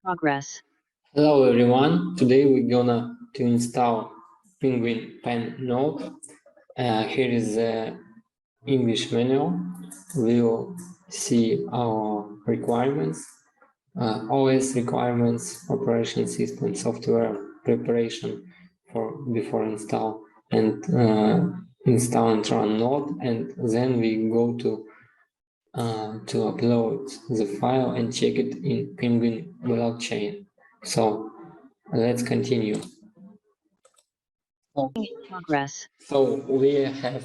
Progress. Hello everyone, today we're gonna install Penguin Pen node. Here is the English manual. We'll see our requirements, OS requirements, operation system, software preparation before install, and install and run node, and then we go to upload the file and check it in Penguin blockchain. So let's continue. Progress. So we have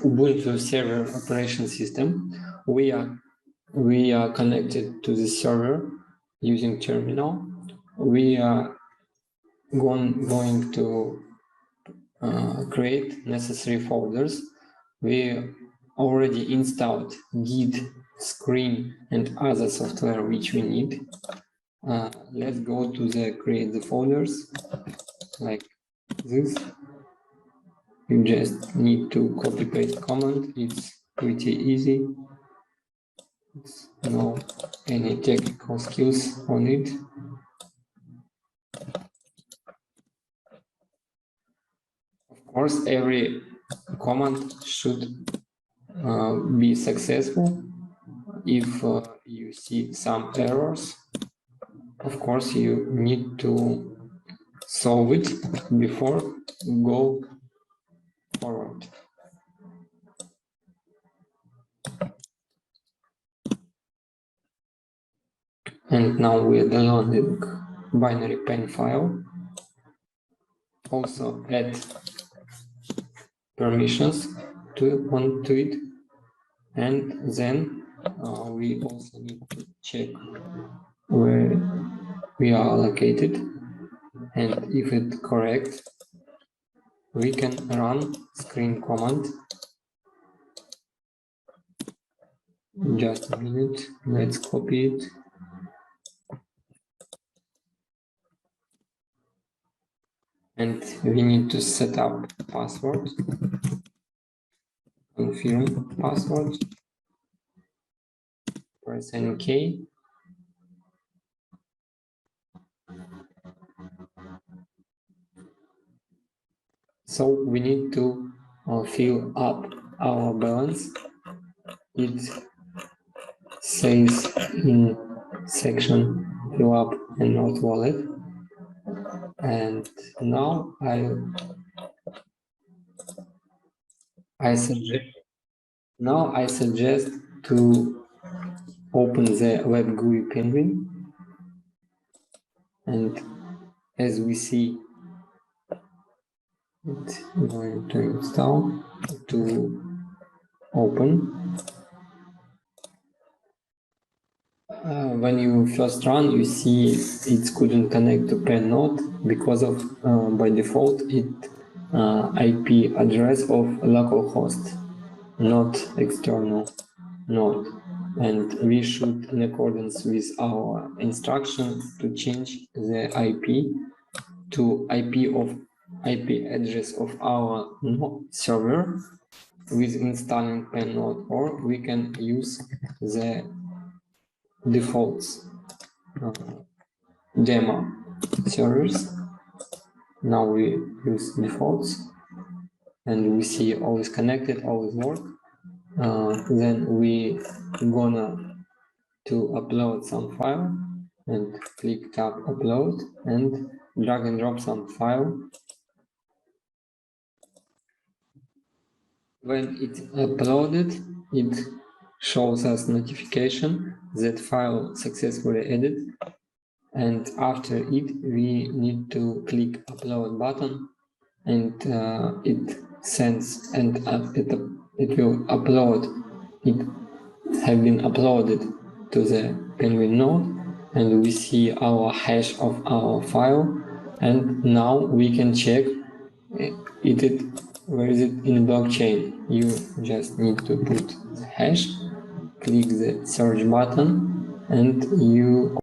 Ubuntu server operation system. We are connected to the server using terminal. We are going to create necessary folders. We already installed Git, Screen, and other software which we need. Let's go to the create the folders like this. You just need to copy paste command. It's pretty easy. It's no any technical skills on it. Of course, every command should be successful. If you see some errors, of course you need to solve it before go forward. And now we are downloading binary pen file. Also add permissions onto it, and then we also need to check where we are located, and if it's correct, we can run screen command. Just a minute, let's copy it. And we need to set up password, confirm password, press OK. So we need to fill up our balance. It says in section fill up and not wallet. And now I suggest to open the web GUI Penguin, and as we see, it's going to install, to open. When you first run, you see it couldn't connect to pen node because of by default it IP address of localhost, not external node, and we should, in accordance with our instruction, to change the IP to IP address of our server with installing pen node, or we can use the defaults demo servers. Now we use defaults and we see all is connected, all is work. Then we gonna to upload some file, and click tab upload and drag and drop some file. When it's uploaded, it shows us notification that file successfully added, and after it we need to click upload button, and it sends, and it will upload. It have been uploaded to the Penguin node, and we see our hash of our file, and now we can check where is it in blockchain. You just need to put the hash, click the search button, and you